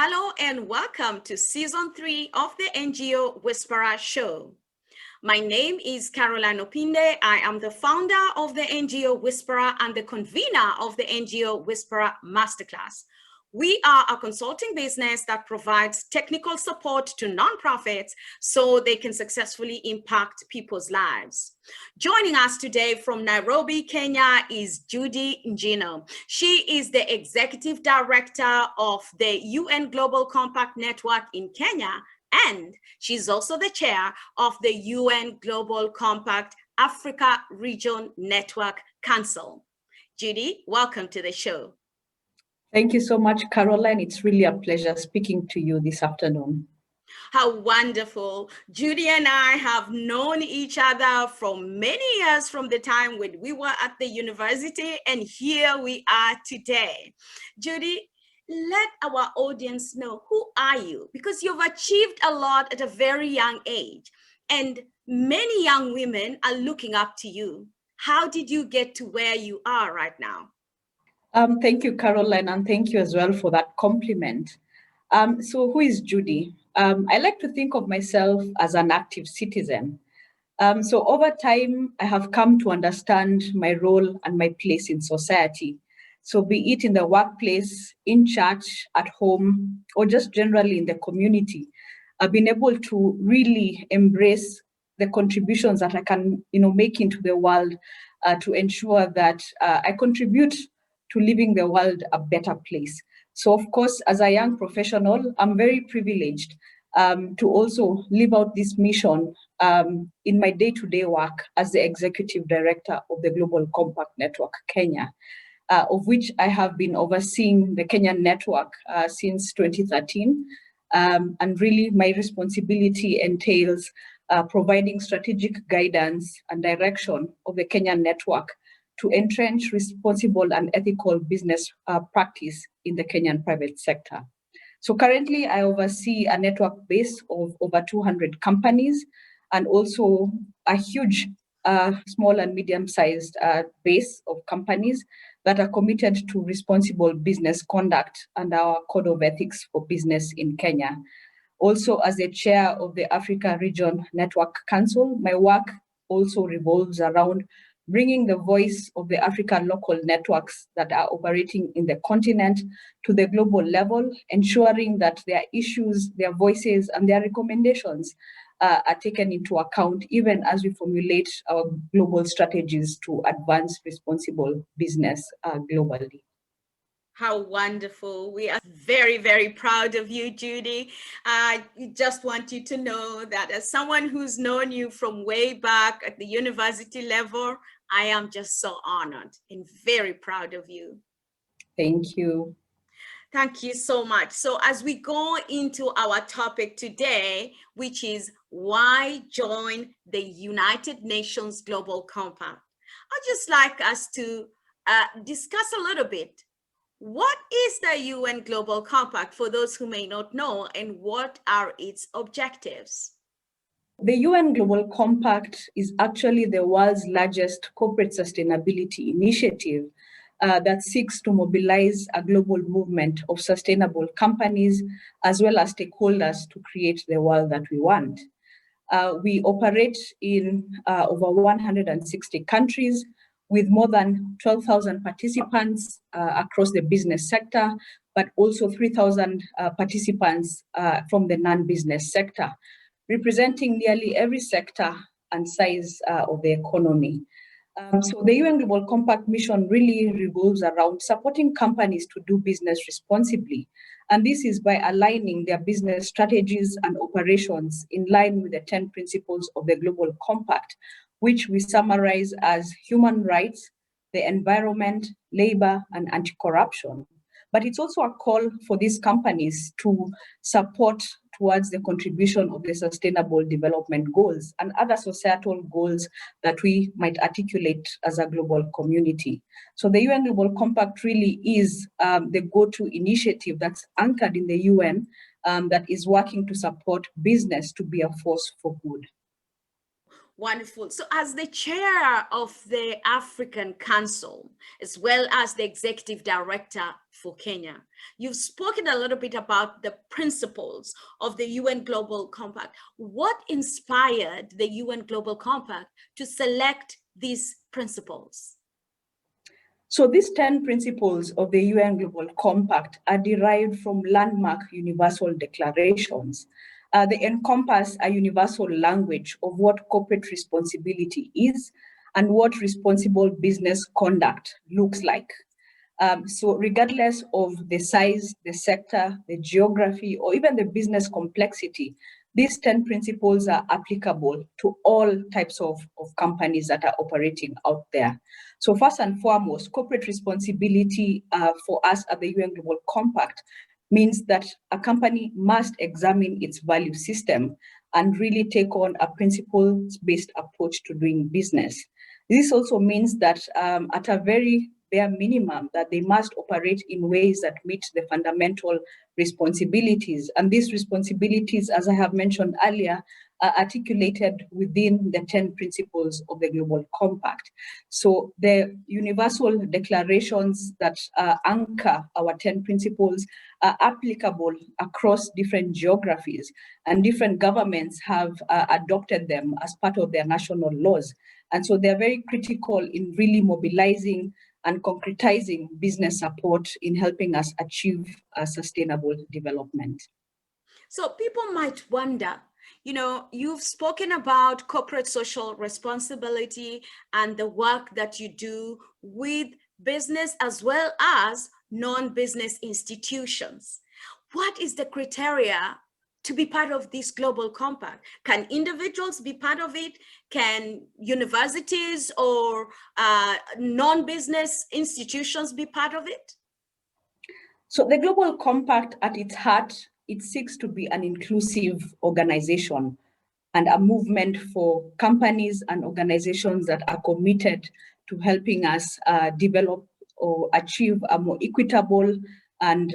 Hello and welcome to Season 3 of the NGO Whisperer Show. My name is Carolyne Opinde. I am the founder of the NGO Whisperer and the convener of the NGO Whisperer Masterclass. We are a consulting business that provides technical support to nonprofits so they can successfully impact people's lives. Joining us today from Nairobi, Kenya is Judy Njino. She is the Executive Director of the UN Global Compact Network in Kenya, and she's also the chair of the UN Global Compact Africa Region Network Council. Judy, welcome to the show. Thank you so much, Caroline. It's really a pleasure speaking to you this afternoon. How wonderful. Judy and I have known each other for many years from the time when we were at the university, and here we are today. Judy, let our audience know, who are you? Because you've achieved a lot at a very young age, and many young women are looking up to you. How did you get to where you are right now? Thank you, Caroline, and thank you as well for that compliment. So who is Judy? I like to think of myself as an active citizen. So over time, I have come to understand my role and my place in society. So be it in the workplace, in church, at home, or just generally in the community, I've been able to really embrace the contributions that I can, make into the world to ensure that I contribute to leaving the world a better place. So of course, as a young professional, I'm very privileged to also live out this mission in my day-to-day work as the Executive Director of the Global Compact Network Kenya, of which I have been overseeing the Kenyan network since 2013. And really my responsibility entails providing strategic guidance and direction of the Kenyan network to entrench responsible and ethical business practice in the Kenyan private sector. So currently I oversee a network base of over 200 companies and also a huge small and medium-sized base of companies that are committed to responsible business conduct and our code of ethics for business in Kenya. Also, as the chair of the Africa Region Network Council, my work also revolves around bringing the voice of the African local networks that are operating in the continent to the global level, ensuring that their issues, their voices, and their recommendations are taken into account, even as we formulate our global strategies to advance responsible business globally. How wonderful. We are very, very proud of you, Judy. I just want you to know that as someone who's known you from way back at the university level, I am just so honored and very proud of you. Thank you. Thank you so much. So as we go into our topic today, which is why join the United Nations Global Compact, I'd just like us to discuss a little bit. What is the UN Global Compact for those who may not know, and what are its objectives? The UN Global Compact is actually the world's largest corporate sustainability initiative that seeks to mobilize a global movement of sustainable companies as well as stakeholders to create the world that we want. We operate in over 160 countries with more than 12,000 participants across the business sector, but also 3,000 participants from the non-business sector, representing nearly every sector and size of the economy. So the UN Global Compact mission really revolves around supporting companies to do business responsibly. And this is by aligning their business strategies and operations in line with the 10 principles of the Global Compact, which we summarize as human rights, the environment, labor, and anti-corruption. But it's also a call for these companies to support towards the contribution of the Sustainable Development Goals and other societal goals that we might articulate as a global community. So the UN Global Compact really is the go-to initiative that's anchored in the UN that is working to support business to be a force for good. Wonderful. So as the chair of the African Council, as well as the executive director for Kenya. You've spoken a little bit about the principles of the UN Global Compact. What inspired the UN Global Compact to select these principles? So these 10 principles of the UN Global Compact are derived from landmark universal declarations. They encompass a universal language of what corporate responsibility is and what responsible business conduct looks like. So regardless of the size, the sector, the geography, or even the business complexity, these 10 principles are applicable to all types of companies that are operating out there. So first and foremost, corporate responsibility for us at the UN Global Compact means that a company must examine its value system and really take on a principles-based approach to doing business. This also means that at a very bare minimum, that they must operate in ways that meet the fundamental responsibilities. And these responsibilities, as I have mentioned earlier, are articulated within the 10 principles of the Global Compact. So the universal declarations that anchor our 10 principles are applicable across different geographies, and different governments have adopted them as part of their national laws. And so they're very critical in really mobilizing and concretizing business support in helping us achieve sustainable development. So people might wonder, you've spoken about corporate social responsibility and the work that you do with business as well as non-business institutions. What is the criteria to be part of this global compact? Can individuals be part of it? Can universities or non-business institutions be part of it? So the Global Compact at its heart, it seeks to be an inclusive organization and a movement for companies and organizations that are committed to helping us develop or achieve a more equitable and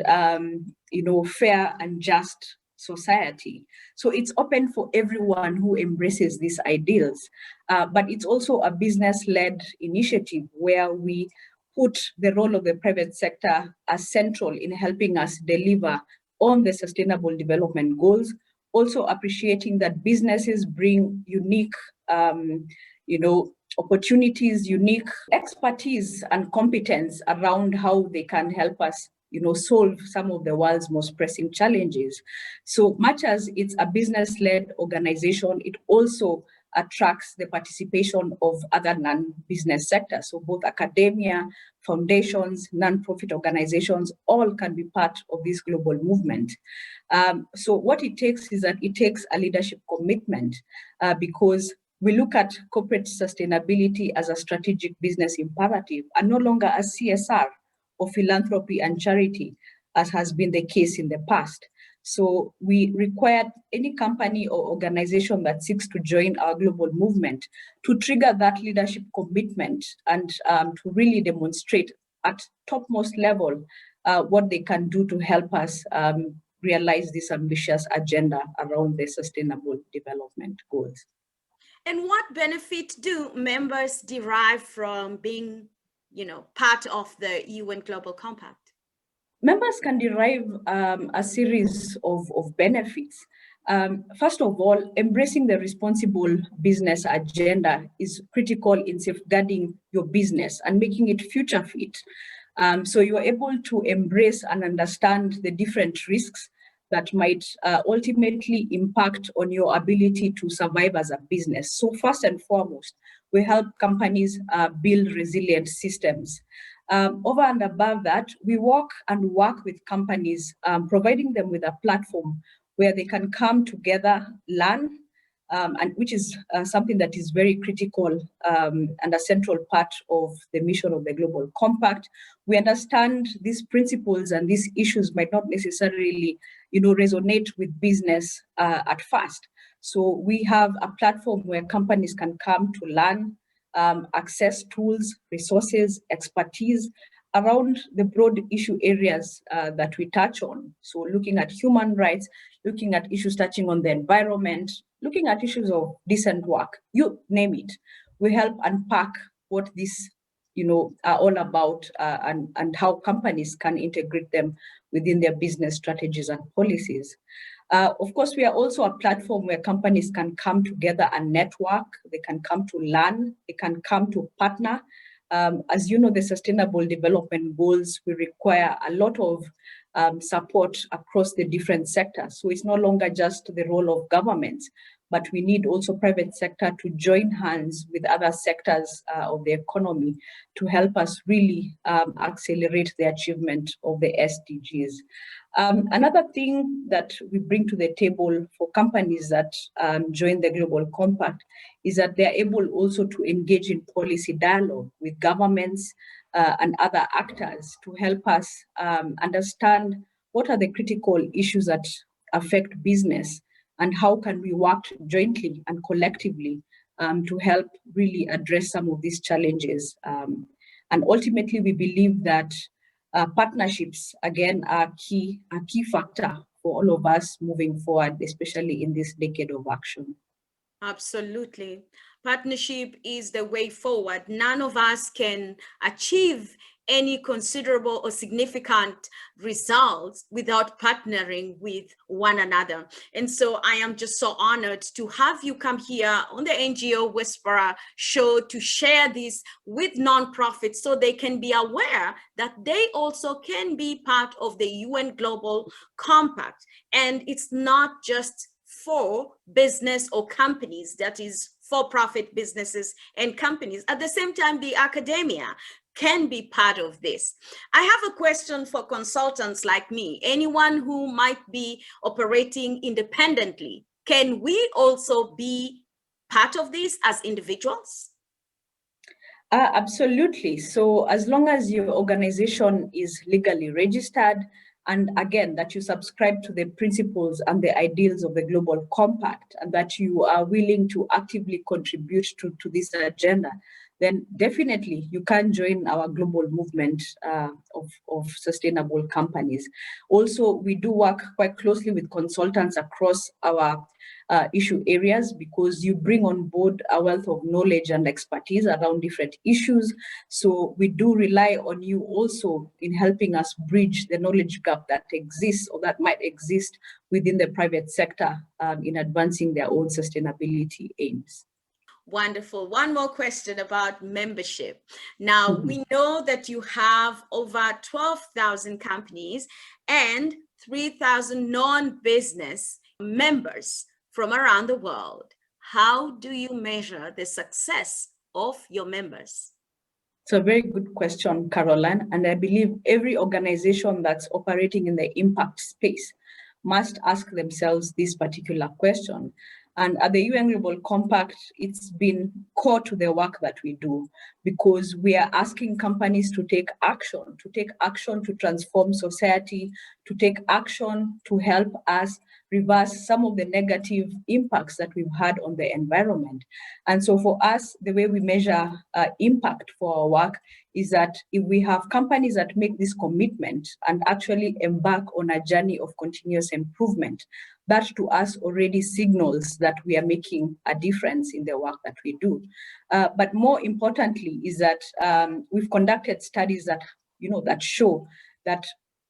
fair and just society. So it's open for everyone who embraces these ideals, but it's also a business-led initiative where we put the role of the private sector as central in helping us deliver on the sustainable development goals, also appreciating that businesses bring unique opportunities, unique expertise and competence around how they can help us solve some of the world's most pressing challenges. So much as it's a business-led organization, it also attracts the participation of other non-business sectors. So both academia, foundations, non-profit organizations, all can be part of this global movement. So what it takes is that it takes a leadership commitment because we look at corporate sustainability as a strategic business imperative and no longer as CSR or philanthropy and charity, as has been the case in the past. So we require any company or organization that seeks to join our global movement to trigger that leadership commitment and to really demonstrate at topmost level what they can do to help us realize this ambitious agenda around the sustainable development goals. And what benefit do members derive from being, part of the UN Global Compact? Members can derive a series of benefits. First of all, embracing the responsible business agenda is critical in safeguarding your business and making it future fit. So you're able to embrace and understand the different risks that might ultimately impact on your ability to survive as a business. So first and foremost, we help companies build resilient systems. Over and above that, we work with companies, providing them with a platform where they can come together, learn, and which is something that is very critical and a central part of the mission of the Global Compact. We understand these principles and these issues might not necessarily, resonate with business at first. So we have a platform where companies can come to learn, access tools, resources, expertise around the broad issue areas that we touch on. So looking at human rights, looking at issues touching on the environment, looking at issues of decent work, you name it. We help unpack what these are all about and how companies can integrate them within their business strategies and policies. Of course, we are also a platform where companies can come together and network. They can come to learn. They can come to partner. As you know, the Sustainable Development Goals will require a lot of support across the different sectors. So it's no longer just the role of governments, but we need also private sector to join hands with other sectors of the economy to help us really accelerate the achievement of the SDGs. Another thing that we bring to the table for companies that join the Global Compact is that they are able also to engage in policy dialogue with governments and other actors to help us understand what are the critical issues that affect business and how can we work jointly and collectively to help really address some of these challenges. And ultimately, we believe that partnerships, again, are a key factor for all of us moving forward, especially in this decade of action. Absolutely. Partnership is the way forward. None of us can achieve any considerable or significant results without partnering with one another. And so I am just so honored to have you come here on the NGO Whisperer show to share this with nonprofits so they can be aware that they also can be part of the UN Global Compact. And it's not just for business or companies, that is for-profit businesses and companies. At the same time, the academia can be part of this. I have a question for consultants like me, anyone who might be operating independently. Can we also be part of this as individuals? Absolutely. So as long as your organization is legally registered, and again, that you subscribe to the principles and the ideals of the Global Compact, and that you are willing to actively contribute to this agenda, then definitely you can join our global movement of sustainable companies. Also, we do work quite closely with consultants across our issue areas, because you bring on board a wealth of knowledge and expertise around different issues. So we do rely on you also in helping us bridge the knowledge gap that exists or that might exist within the private sector in advancing their own sustainability aims. Wonderful. One more question about membership. Now, we know that you have over 12,000 companies and 3,000 non-business members from around the world. How do you measure the success of your members? It's a very good question, Caroline. And I believe every organization that's operating in the impact space must ask themselves this particular question. And at the UN Global Compact, it's been core to the work that we do, because we are asking companies to take action to transform society, to take action to help us reverse some of the negative impacts that we've had on the environment. And so for us, the way we measure impact for our work is that if we have companies that make this commitment and actually embark on a journey of continuous improvement, that to us already signals that we are making a difference in the work that we do. But more importantly is that we've conducted studies that, that show that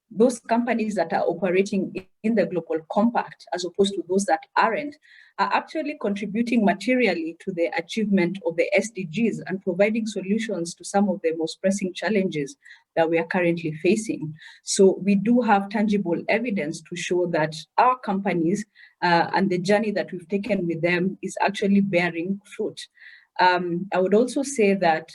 those companies that are operating in the Global Compact, as opposed to those that aren't, are actually contributing materially to the achievement of the SDGs and providing solutions to some of the most pressing challenges that we are currently facing. So we do have tangible evidence to show that our companies and the journey that we've taken with them is actually bearing fruit. I would also say that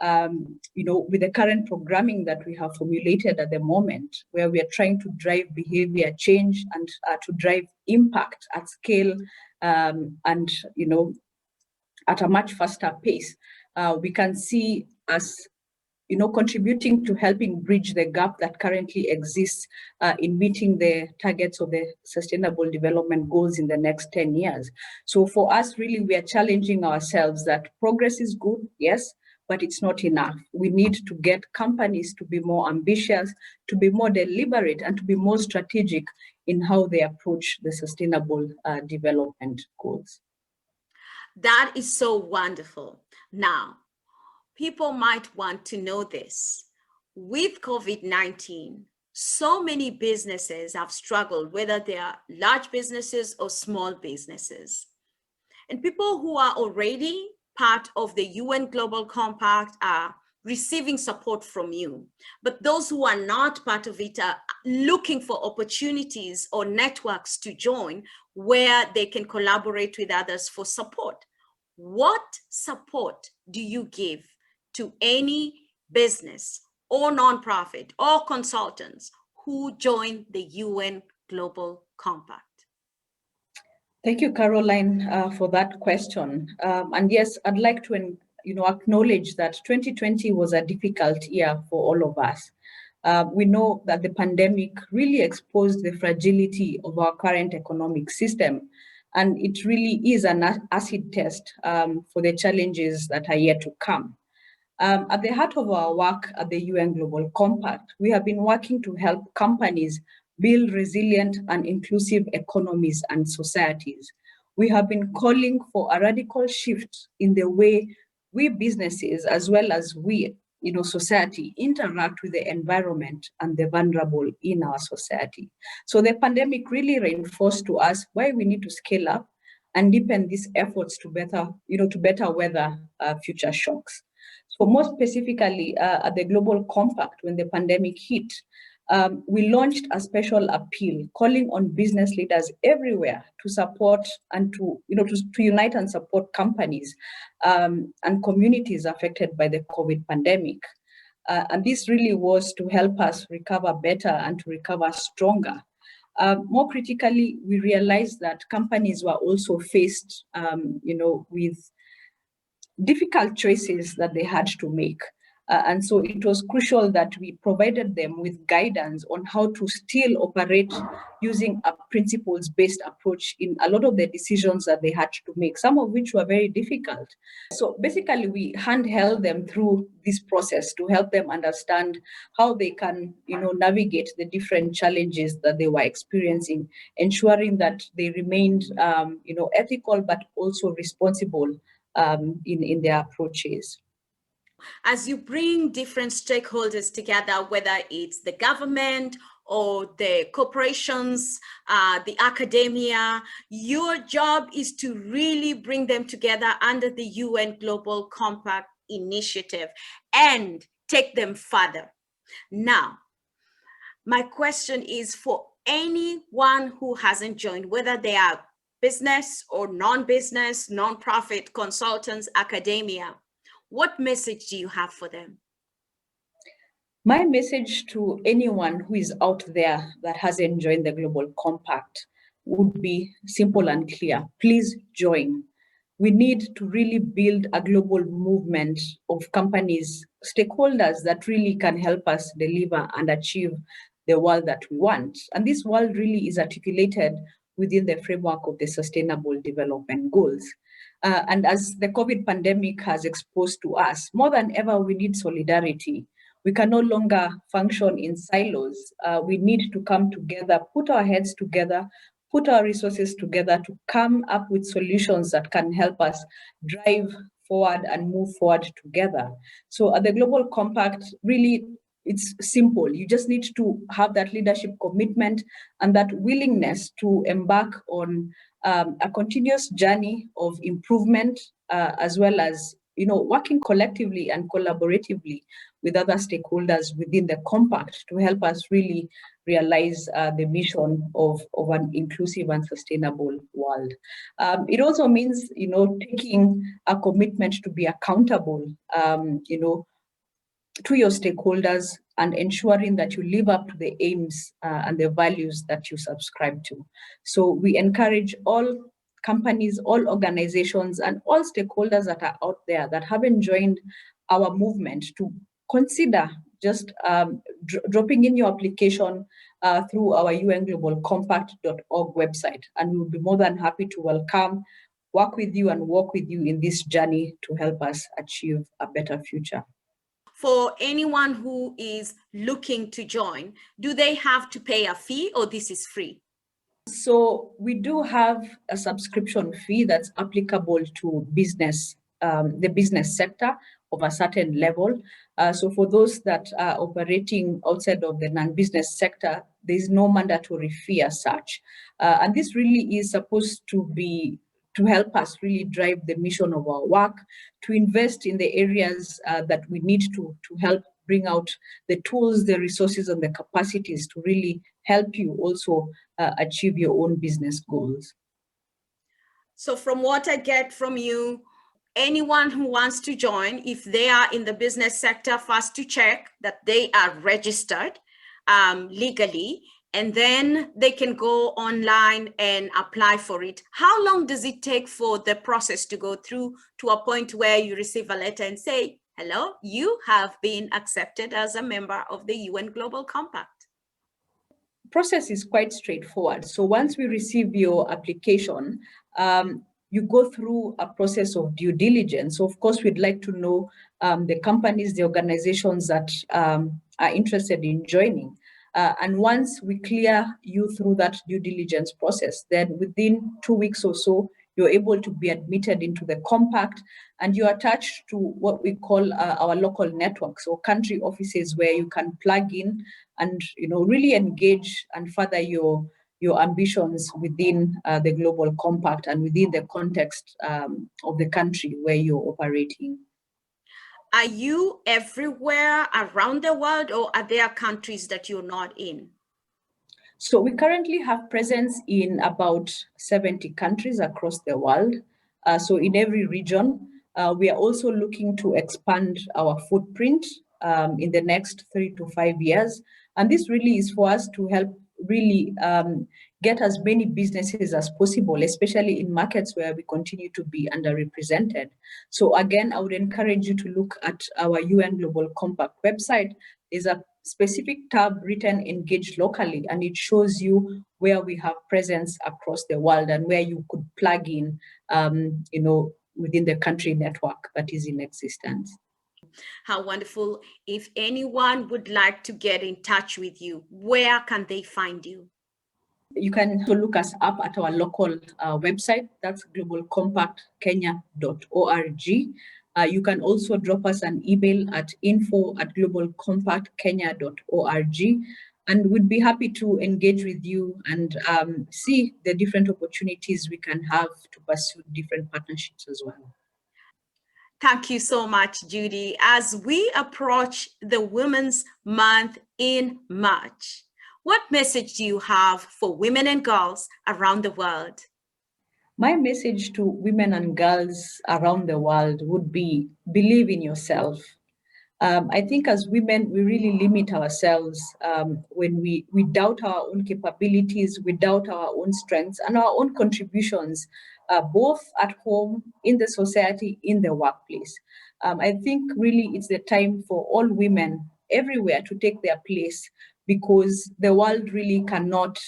with the current programming that we have formulated at the moment, where we are trying to drive behavior change and to drive impact at scale and, at a much faster pace, we can see us contributing to helping bridge the gap that currently exists in meeting the targets of the Sustainable Development Goals in the next 10 years. So for us, really, we are challenging ourselves that progress is good, yes, but it's not enough. We need to get companies to be more ambitious, to be more deliberate, and to be more strategic in how they approach the Sustainable Development Goals. That is so wonderful. Now, people might want to know this. With COVID-19, so many businesses have struggled, whether they are large businesses or small businesses. And people who are already part of the UN Global Compact are receiving support from you. But those who are not part of it are looking for opportunities or networks to join where they can collaborate with others for support. What support do you give to any business or nonprofit or consultants who join the UN Global Compact? Thank you, Caroline, for that question. And yes, I'd like to acknowledge that 2020 was a difficult year for all of us. We know that the pandemic really exposed the fragility of our current economic system, and it really is an acid test for the challenges that are yet to come. At the heart of our work at the UN Global Compact, we have been working to help companies build resilient and inclusive economies and societies. We have been calling for a radical shift in the way we businesses, as well as we, society, interact with the environment and the vulnerable in our society. So the pandemic really reinforced to us why we need to scale up and deepen these efforts to better weather future shocks. So more specifically, at the Global Compact, when the pandemic hit, we launched a special appeal calling on business leaders everywhere to support and to unite and support companies and communities affected by the COVID pandemic. And this really was to help us recover better and to recover stronger. More critically, we realized that companies were also faced, with difficult choices that they had to make. And so it was crucial that we provided them with guidance on how to still operate using a principles-based approach in a lot of the decisions that they had to make, some of which were very difficult. So basically, we handheld them through this process to help them understand how they can, navigate the different challenges that they were experiencing, ensuring that they remained, ethical, but also responsible in their approaches. As you bring different stakeholders together, whether it's the government or the corporations, the academia, your job is to really bring them together under the UN Global Compact initiative and take them further. Now, my question is for anyone who hasn't joined, whether they are business or non-business, non-profit, consultants, academia, what message do you have for them? My message to anyone who is out there that hasn't joined the Global Compact would be simple and clear. Please join. We need to really build a global movement of companies, stakeholders that really can help us deliver and achieve the world that we want. And this world really is articulated within the framework of the Sustainable Development Goals. And as the COVID pandemic has exposed to us, more than ever, we need solidarity. We can no longer function in silos. We need to come together, put our heads together, put our resources together to come up with solutions that can help us drive forward and move forward together. So at the Global Compact, really, it's simple. You just need to have that leadership commitment and that willingness to embark on a continuous journey of improvement, as well as working collectively and collaboratively with other stakeholders within the compact to help us really realize the mission of an inclusive and sustainable world. It also means taking a commitment to be accountable, to your stakeholders and ensuring that you live up to the aims and the values that you subscribe to. So we encourage all companies, all organizations, and all stakeholders that are out there that haven't joined our movement to consider just dropping in your application through our unglobalcompact.org website. And we will be more than happy to welcome, work with you and walk with you in this journey to help us achieve a better future. For anyone who is looking to join, do they have to pay a fee or this is free? So we do have a subscription fee that's applicable to business, the business sector. of a certain level. So for those that are operating outside of the non-business sector, there is no mandatory fee as such. And this really is supposed to help us really drive the mission of our work, to invest in the areas that we need to help bring out the tools, the resources, and the capacities to really help you also achieve your own business goals. So from what I get from you, anyone who wants to join, if they are in the business sector, first to check that they are registered legally, and then they can go online and apply for it. How long does it take for the process to go through to a point where you receive a letter and say, hello, you have been accepted as a member of the UN Global Compact? Process is quite straightforward. So once we receive your application, you go through a process of due diligence. So of course, we'd like to know the companies, the organizations that are interested in joining. And once we clear you through that due diligence process, then within 2 weeks or so, you're able to be admitted into the compact, and you're attached to what we call our local networks or country offices, where you can plug in and really engage and further your ambitions within the global compact and within the context of the country where you're operating. Are you everywhere around the world, or are there countries that you're not in? So we currently have presence in about 70 countries across the world. So in every region, we are also looking to expand our footprint in the next 3 to 5 years. And this really is for us to help really get as many businesses as possible, especially in markets where we continue to be underrepresented. So again, I would encourage you to look at our UN Global Compact website. There's a specific tab written engage locally, and it shows you where we have presence across the world and where you could plug in, within the country network that is in existence. How wonderful. If anyone would like to get in touch with you, where can they find you? You can look us up at our local website. That's globalcompactkenya.org. You can also drop us an email at info@globalcompactkenya.org, and we'd be happy to engage with you and see the different opportunities we can have to pursue different partnerships as well. Thank you so much, Judy. As we approach the Women's Month in March, what message do you have for women and girls around the world? My message to women and girls around the world would be, believe in yourself. I think as women, we really limit ourselves when we doubt our own capabilities, we doubt our own strengths and our own contributions, both at home, in the society, in the workplace. I think really it's the time for all women everywhere to take their place, because the world really cannot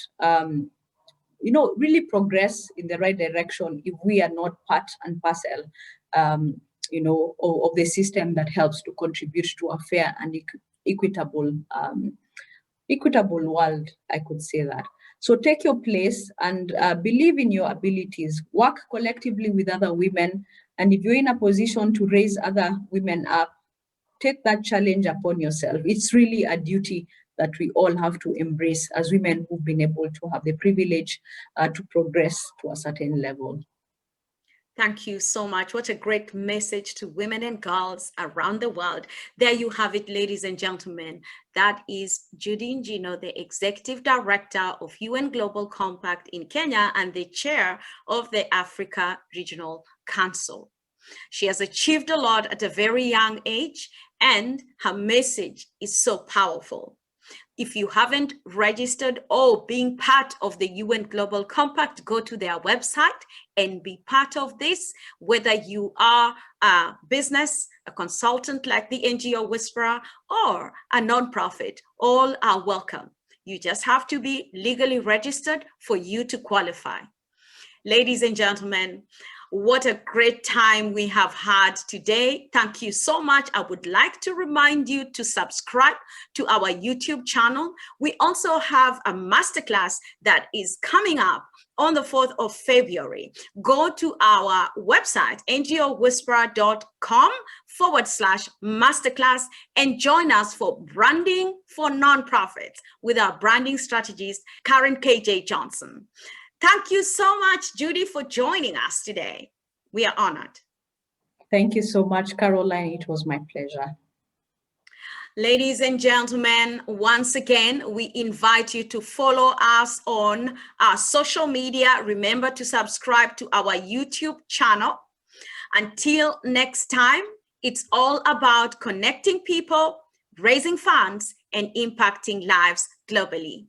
really progress in the right direction if we are not part and parcel, of the system that helps to contribute to a fair and equitable world, I could say that. So take your place and believe in your abilities, work collectively with other women. And if you're in a position to raise other women up, take that challenge upon yourself. It's really a duty that we all have to embrace as women who've been able to have the privilege to progress to a certain level. Thank you so much. What a great message to women and girls around the world. There you have it, ladies and gentlemen. That is Judy Njino, the Executive Director of UN Global Compact in Kenya and the Chair of the Africa Regional Council. She has achieved a lot at a very young age, and her message is so powerful. If you haven't registered or being part of the UN Global Compact, go to their website and be part of this. Whether you are a business, a consultant like the NGO Whisperer, or a nonprofit, all are welcome. You just have to be legally registered for you to qualify. Ladies and gentlemen, What a great time we have had today. Thank you so much. I would like to remind you to subscribe to our YouTube channel. We also have a masterclass that is coming up on the 4th of February. Go to our website, ngowhisperer.com/masterclass, and join us for branding for nonprofits with our branding strategist, Karen KJ Johnson. Thank you so much, Judy, for joining us today. We are honored. Thank you so much, Caroline. It was my pleasure. Ladies and gentlemen, once again, we invite you to follow us on our social media. Remember to subscribe to our YouTube channel. Until next time, it's all about connecting people, raising funds, and impacting lives globally.